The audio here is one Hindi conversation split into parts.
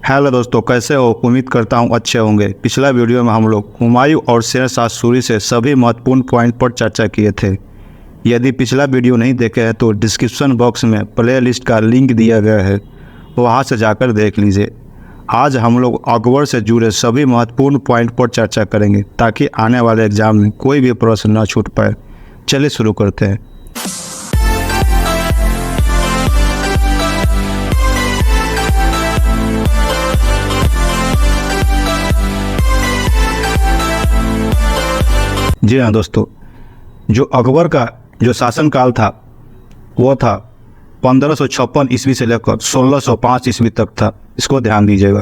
हेलो दोस्तों, कैसे हो? उम्मीद करता हूँ अच्छे होंगे। पिछला वीडियो में हम लोग हुमायूं और शेरशाह सूरी से सभी महत्वपूर्ण पॉइंट पर चर्चा किए थे। यदि पिछला वीडियो नहीं देखे हैं तो डिस्क्रिप्शन बॉक्स में प्ले लिस्ट का लिंक दिया गया है, वहाँ से जाकर देख लीजिए। आज हम लोग अकबर से जुड़े सभी महत्वपूर्ण पॉइंट पर चर्चा करेंगे ताकि आने वाले एग्जाम में कोई भी प्रश्न न छूट पाए। चलिए शुरू करते हैं। जी हाँ दोस्तों, जो अकबर का जो शासनकाल था वो था 1556 ईस्वी से लेकर 1605 ईस्वी तक था। इसको ध्यान दीजिएगा।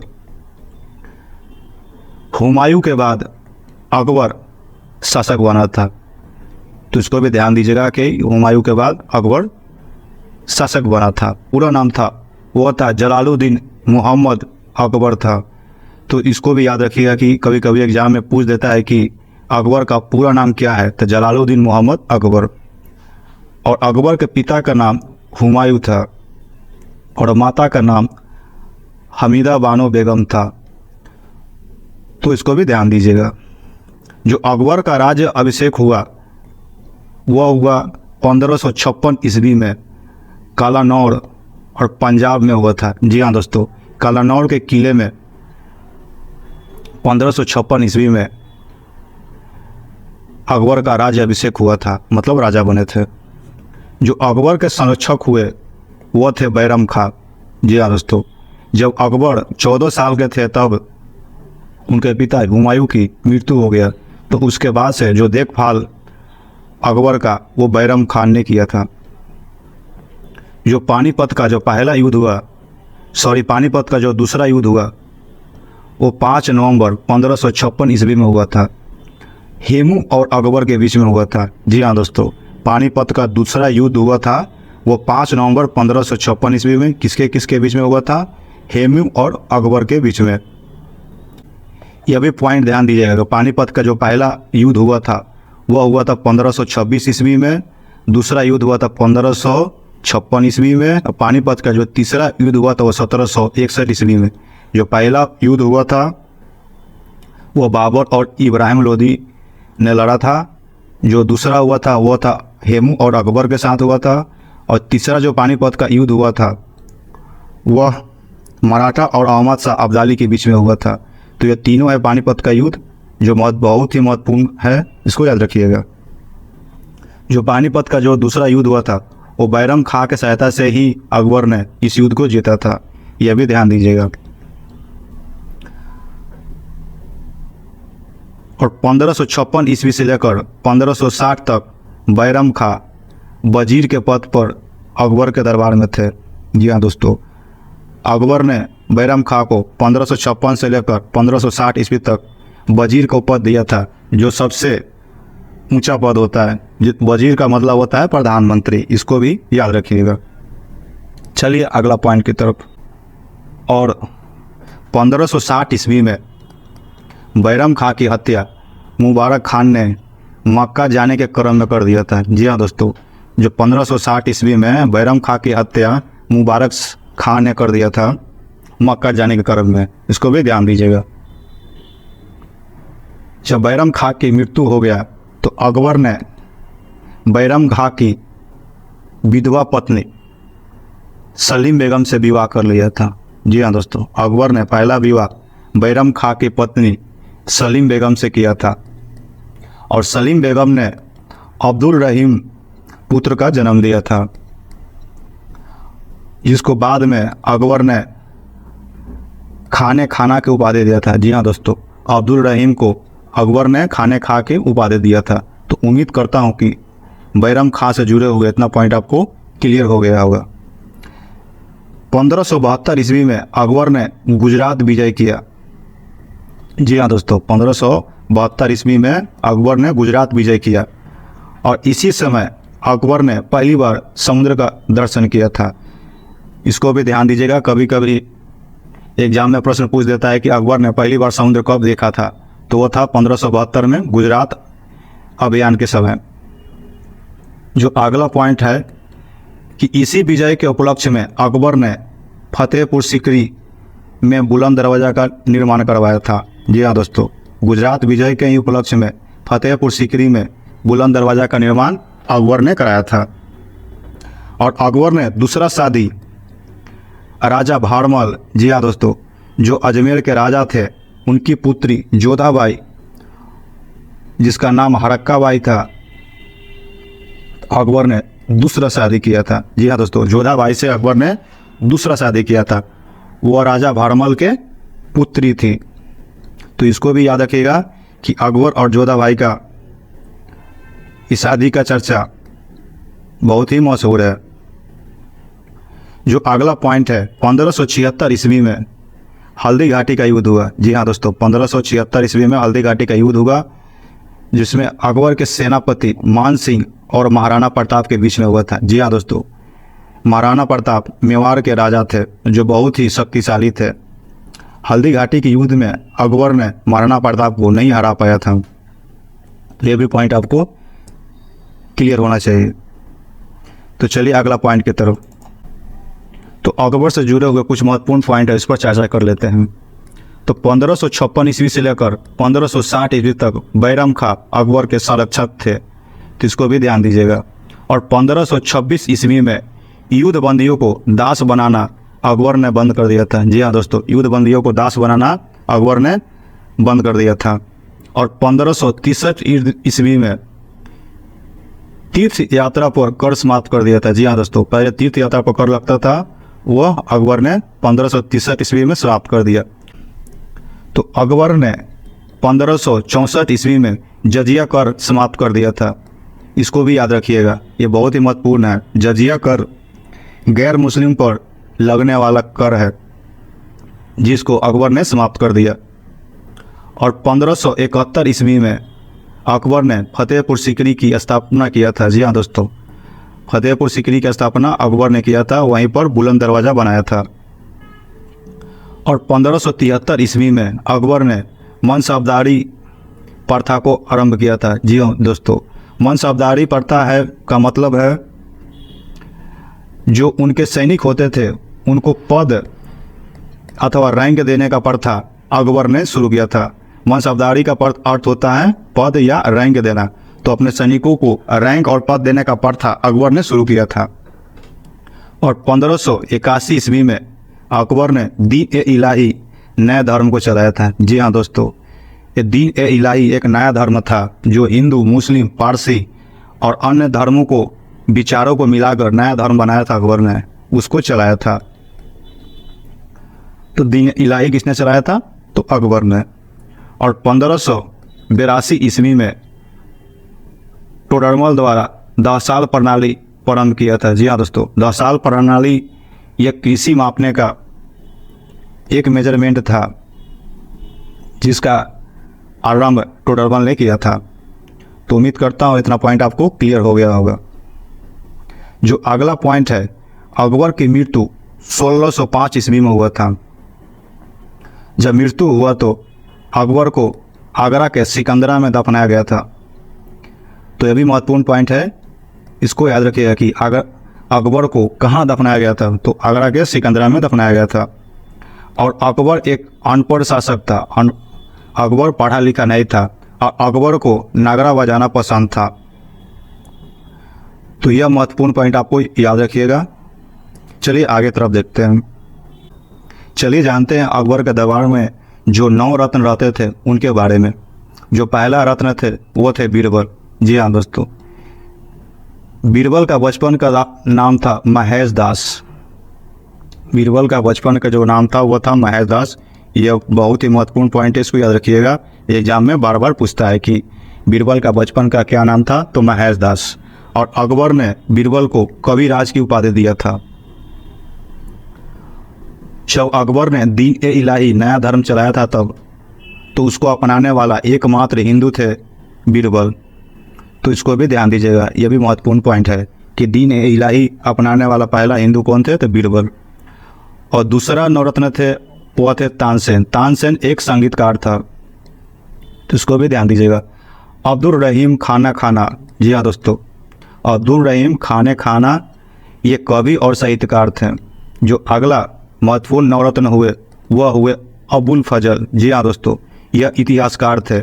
हुमायूं के बाद अकबर शासक बना था, तो इसको भी ध्यान दीजिएगा कि हुमायूं के बाद अकबर शासक बना था। पूरा नाम था वो था जलालुद्दीन मोहम्मद अकबर था। तो इसको भी याद रखिएगा कि कभी कभी एग्जाम में पूछ देता है कि अकबर का पूरा नाम क्या है, तो जलालुद्दीन मोहम्मद अकबर। और अकबर के पिता का नाम हुमायूं था और माता का नाम हमीदा बानो बेगम था। तो इसको भी ध्यान दीजिएगा। जो अकबर का राज्य अभिषेक हुआ वह हुआ 1556 ईस्वी में कालानौर और पंजाब में हुआ था। जी हाँ दोस्तों, कालानौर के किले में 1556 ईस्वी में अकबर का राज्य अभिषेक हुआ था, मतलब राजा बने थे। जो अकबर के संरक्षक हुए वो थे बैरम खां। जी हाँ दोस्तों, जब अकबर 14 साल के थे तब उनके पिता हुमायूं की मृत्यु हो गया, तो उसके बाद से जो देखभाल अकबर का वो बैरम खान ने किया था। जो पानीपत का जो पहला युद्ध हुआ, पानीपत का जो दूसरा युद्ध हुआ वो 5 नवंबर 1556 ईस्वी में हुआ था। हेमू और अकबर के बीच में हुआ था। जी हाँ दोस्तों, पानीपत का दूसरा युद्ध हुआ था वो 5 नवंबर 1556 ईस्वी में। किसके किसके बीच में हुआ था? हेमू और अकबर के बीच में। यह भी पॉइंट ध्यान दीजिएगा। पानीपत का जो पहला युद्ध हुआ था वह हुआ था 1526 ईस्वी में, दूसरा युद्ध हुआ था 1556 ईस्वी में, और पानीपत का जो तीसरा युद्ध हुआ था वो 1761 ईस्वी में। जो पहला युद्ध हुआ था वो बाबर और इब्राहिम लोदी ने लड़ा था। जो दूसरा हुआ था वो था हेमू और अकबर के साथ हुआ था, और तीसरा जो पानीपत का युद्ध हुआ था वह मराठा और अहमद शाह अब्दाली के बीच में हुआ था। तो ये तीनों है पानीपत का युद्ध जो बहुत ही महत्वपूर्ण है, इसको याद रखिएगा। जो पानीपत का जो दूसरा युद्ध हुआ था वो बैरम खां के सहायता से ही अकबर ने इस युद्ध को जीता था, यह भी ध्यान दीजिएगा। और 1556 ईस्वी से लेकर 1560 तक बैरम खां वजीर के पद पर अकबर के दरबार में थे। जी हाँ दोस्तों, अकबर ने बैरम खां को 1556 से लेकर 1560 ईस्वी तक वजीर का पद दिया था, जो सबसे ऊंचा पद होता है। वजीर का मतलब होता है प्रधानमंत्री, इसको भी याद रखिएगा। चलिए अगला पॉइंट की तरफ। और 1560 ईस्वी में बैरम खां की हत्या मुबारक खान ने मक्का जाने के क्रम में कर दिया था। जी हाँ दोस्तों, जो 1560 ईस्वी में बैरम खां की हत्या मुबारक खान ने कर दिया था मक्का जाने के क्रम में, इसको भी ध्यान दीजिएगा। जब बैरम खां की मृत्यु हो गया तो अकबर ने बैरम खां की विधवा पत्नी सलीम बेगम से विवाह कर लिया था। जी हाँ दोस्तों, अकबर ने पहला विवाह बैरम खां की पत्नी सलीम बेगम से किया था, और सलीम बेगम ने अब्दुल रहीम पुत्र का जन्म दिया था, जिसको बाद में अकबर ने खाना के उपाधि दिया था। जी हाँ दोस्तों, अब्दुल रहीम को अकबर ने खाने खा के उपाधि दिया था। तो उम्मीद करता हूँ कि बैरम खां से जुड़े हुए इतना पॉइंट आपको क्लियर हो गया होगा। 1572 ईस्वी में अकबर ने गुजरात विजय किया। जी हाँ दोस्तों, 1572 ईस्वी में अकबर ने गुजरात विजय किया, और इसी समय अकबर ने पहली बार समुद्र का दर्शन किया था। इसको भी ध्यान दीजिएगा। कभी कभी एग्जाम में प्रश्न पूछ देता है कि अकबर ने पहली बार समुद्र कब देखा था, तो वो था 1572 में गुजरात अभियान के समय। जो अगला पॉइंट है कि इसी विजय के उपलक्ष्य में अकबर ने फतेहपुर सीकरी में बुलंद दरवाज़ा का निर्माण करवाया था। जी हाँ दोस्तों, गुजरात विजय के ही उपलक्ष्य में फतेहपुर सीकरी में बुलंद दरवाज़ा का निर्माण अकबर ने कराया था। और अकबर ने दूसरा शादी राजा भारमल, जी हाँ दोस्तों, जो अजमेर के राजा थे, उनकी पुत्री जोधाबाई, जिसका नाम हरक्का बाई था, अकबर ने दूसरा शादी किया था। जी हाँ दोस्तों, जोधाबाई से अकबर ने दूसरा शादी किया था। वह राजा भारमल के पुत्री थी। तो इसको भी याद रखिएगा कि अकबर और जोधाबाई का इस शादी का चर्चा बहुत ही मशहूर है। जो अगला पॉइंट है, 1576 ईस्वी में हल्दी घाटी का युद्ध हुआ। जी हाँ दोस्तों, 1576 ईस्वी में हल्दी घाटी का युद्ध हुआ, जिसमें अकबर के सेनापति मान सिंह और महाराणा प्रताप के बीच में हुआ था। जी हाँ दोस्तों, महाराणा प्रताप मेवाड़ के राजा थे जो बहुत ही शक्तिशाली थे। हल्दी घाटी के युद्ध में अकबर ने महाराणा प्रताप को नहीं हरा पाया था। ये भी पॉइंट आपको क्लियर होना चाहिए। तो चलिए अगला पॉइंट की तरफ। तो अकबर से जुड़े हुए कुछ महत्वपूर्ण पॉइंट है, इस पर चर्चा कर लेते हैं। तो 1556 ईस्वी से लेकर 1560 ईस्वी तक बैरम खां अकबर के संरक्षक थे, तो इसको भी ध्यान दीजिएगा। और 1526 ईस्वी में युद्ध बंदियों को दास बनाना अकबर ने बंद कर दिया था। जी हाँ दोस्तों, युद्ध बंदियों को दास बनाना अकबर ने बंद कर दिया था। और 1563 ईस्वी में तीर्थ यात्रा पर कर समाप्त कर दिया था। जी हाँ दोस्तों, पहले तीर्थ यात्रा पर कर लगता था, वह अकबर ने 1563 ईस्वी में समाप्त कर दिया। तो अकबर ने 1564 ईस्वी में जजिया कर समाप्त कर दिया था। इसको भी याद रखिएगा, ये बहुत ही महत्वपूर्ण है। जजिया कर गैर मुस्लिम पर लगने वाला कर है, जिसको अकबर ने समाप्त कर दिया। और 1571 ईस्वी में अकबर ने फतेहपुर सीकरी की स्थापना किया था। जी हाँ दोस्तों, फतेहपुर सीकरी की स्थापना अकबर ने किया था, वहीं पर बुलंद दरवाज़ा बनाया था। और 1573 ईस्वी में अकबर ने मनसबदारी प्रथा को आरंभ किया था। जी हाँ दोस्तों, मनसबदारी प्रथा है का मतलब है जो उनके सैनिक होते थे उनको पद अथवा रैंक देने का प्रथा अकबर ने शुरू किया था। मनसबदारी का अर्थ होता है पद या रैंक देना, तो अपने सैनिकों को रैंक और पद देने का प्रथा अकबर ने शुरू किया था। और 1581 ईस्वी में अकबर ने दीन-ए-इलाही नए धर्म को चलाया था। जी हाँ दोस्तों, ये दीन-ए-इलाही एक नया धर्म था जो हिंदू, मुस्लिम, पारसी और अन्य धर्मों को विचारों को मिलाकर नया धर्म बनाया था अकबर ने, उसको चलाया था। तो दीन-ए-इलाही किसने चलाया था? तो अकबर ने। और 1582 ईस्वी में टोडरमल द्वारा 10 साल प्रणाली प्रारंभ किया था। जी हाँ दोस्तों, 10 साल प्रणाली यह कृषि मापने का एक मेजरमेंट था जिसका आरंभ टोडरमल ने किया था। तो उम्मीद करता हूँ इतना पॉइंट आपको क्लियर हो गया होगा। जो अगला पॉइंट है, अकबर की मृत्यु 1605 ईस्वी में हुआ था। जब मृत्यु हुआ तो अकबर को आगरा के सिकंदरा में दफनाया गया था। तो यह भी महत्वपूर्ण पॉइंट है, इसको याद रखिएगा कि अकबर को कहाँ दफनाया गया था, तो आगरा के सिकंदरा में दफनाया गया था। और अकबर एक अनपढ़ शासक था, अकबर पढ़ा लिखा नहीं था और अकबर को नगरा बजाना पसंद था। तो यह महत्वपूर्ण पॉइंट आपको याद रखिएगा। चलिए आगे तरफ देखते हैं। चलिए जानते हैं अकबर के दरबार में जो 9 रत्न रहते थे उनके बारे में। जो पहला रत्न थे वो थे बीरबल। जी हाँ दोस्तों, बीरबल का बचपन का नाम था महेश दास। बीरबल का बचपन का जो नाम था वो था महेश दास। यह बहुत ही महत्वपूर्ण पॉइंट है, इसको याद रखिएगा। एग्जाम में बार बार पूछता है कि बीरबल का बचपन का क्या नाम था, तो महेश दास। और अकबर ने बीरबल को कविराज की उपाधि दिया था। जब अकबर ने दीन-ए-इलाही नया धर्म चलाया था तब तो उसको अपनाने वाला एकमात्र हिंदू थे बीरबल। तो इसको भी ध्यान दीजिएगा, यह भी महत्वपूर्ण पॉइंट है कि दीन-ए-इलाही अपनाने वाला पहला हिंदू कौन थे, तो बीरबल। और दूसरा नवरत्न थे वो थे तानसेन। तानसेन एक संगीतकार था, तो इसको भी ध्यान दीजिएगा। अब्दुल रहीम खाना, जी हाँ दोस्तों, अब्दुल रहीम खाना ये कवि और साहित्यकार थे। जो अगला महत्वपूर्ण नवरत्न हुए वह हुए अबुल फजल। जी हाँ दोस्तों, यह इतिहासकार थे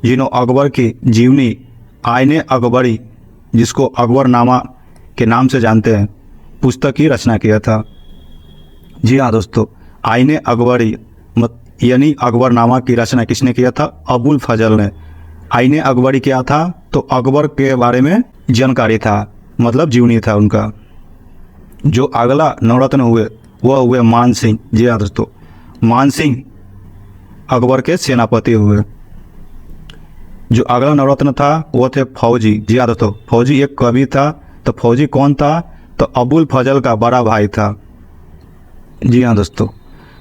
जिन्होंने अकबर की जीवनी आईने अकबरी, जिसको अकबरनामा के नाम से जानते हैं, पुस्तक की रचना किया था। जी हाँ दोस्तों, आईने अकबरी यानी अकबरनामा की रचना किसने किया था? अबुल फजल ने। आईने अकबरी क्या था? तो अकबर के बारे में जानकारी था, मतलब जीवनी था उनका। जो अगला नवरत्न हुए वह हुए मान सिंह। जी हाँ दोस्तों, मान सिंह अकबर के सेनापति हुए। जो अगला नवरत्न था वह थे फौजी। जी हाँ दोस्तों, फौजी एक कवि था। तो फौजी कौन था? तो अबुल फजल का बड़ा भाई था। जी हाँ दोस्तों,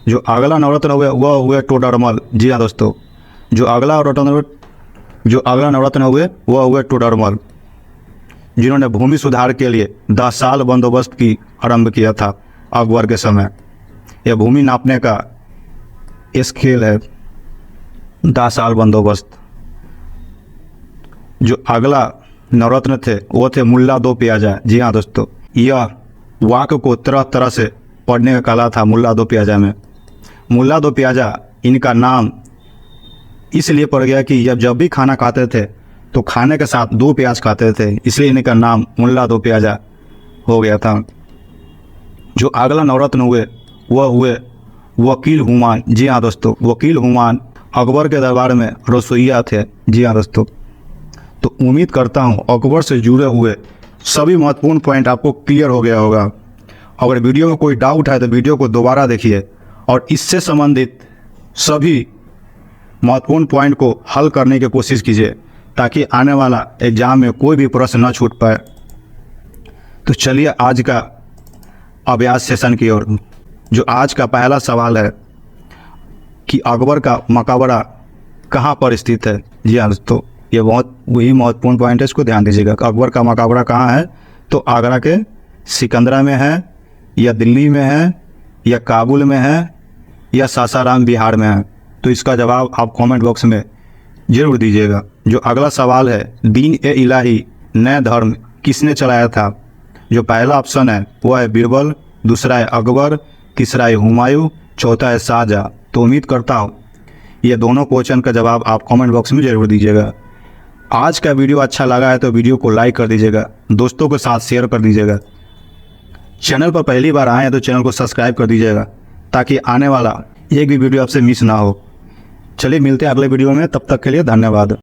जो अगला नवरत्न हुए वह हुए टोडरमल। जी हाँ दोस्तों, जो अगला नवरत्न हुए वह हुए टोडरमल, जिन्होंने भूमि सुधार के लिए 10 साल बंदोबस्त की आरंभ किया था अकबर के समय। यह भूमि नापने का स्केल है, 10 साल बंदोबस्त। जो अगला नवरत्न थे वो थे मुल्ला दो प्याजा। जी हाँ दोस्तों, यह वाक्य को तरह तरह से पढ़ने का कला था मुल्ला दो प्याजा में। मुल्ला दो प्याजा इनका नाम इसलिए पड़ गया कि जब भी खाना खाते थे तो खाने के साथ 2 प्याज खाते थे, इसलिए इनका नाम मुल्ला दो प्याजा हो गया था। जो अगला नवरत्न हुए वह हुए वकील हुमायूं। जी हाँ दोस्तों, वकील हुमायूं अकबर के दरबार में रसोइया थे। जी हाँ दोस्तों, तो उम्मीद करता हूँ अकबर से जुड़े हुए सभी महत्वपूर्ण पॉइंट आपको क्लियर हो गया होगा। अगर वीडियो में कोई डाउट है तो वीडियो को दोबारा देखिए और इससे संबंधित सभी महत्वपूर्ण पॉइंट को हल करने की कोशिश कीजिए, ताकि आने वाला एग्जाम में कोई भी प्रश्न न छूट पाए। तो चलिए आज का अभ्यास सेशन की ओर। जो आज का पहला सवाल है कि अकबर का मकबरा कहाँ पर स्थित है। जी हाँ दोस्तों, ये वही महत्वपूर्ण पॉइंट है, इसको ध्यान दीजिएगा। अकबर का मकबरा कहाँ है? तो आगरा के सिकंदरा में है, या दिल्ली में है, या काबुल में है, या सासाराम बिहार में है। तो इसका जवाब आप कमेंट बॉक्स में जरूर दीजिएगा। जो अगला सवाल है, दीन ए इलाही नया धर्म किसने चलाया था? जो पहला ऑप्शन है वह है बीरबल, दूसरा है अकबर, तीसरा है हुमायूं, चौथा है शाहजहां। तो उम्मीद करता हूँ ये दोनों क्वेश्चन का जवाब आप कमेंट बॉक्स में जरूर दीजिएगा। आज का वीडियो अच्छा लगा है तो वीडियो को लाइक कर दीजिएगा, दोस्तों के साथ शेयर कर दीजिएगा। चैनल पर पहली बार आए हैं तो चैनल को सब्सक्राइब कर दीजिएगा, ताकि आने वाला एक भी वीडियो आपसे मिस ना हो। चलिए मिलते हैं अगले वीडियो में, तब तक के लिए धन्यवाद।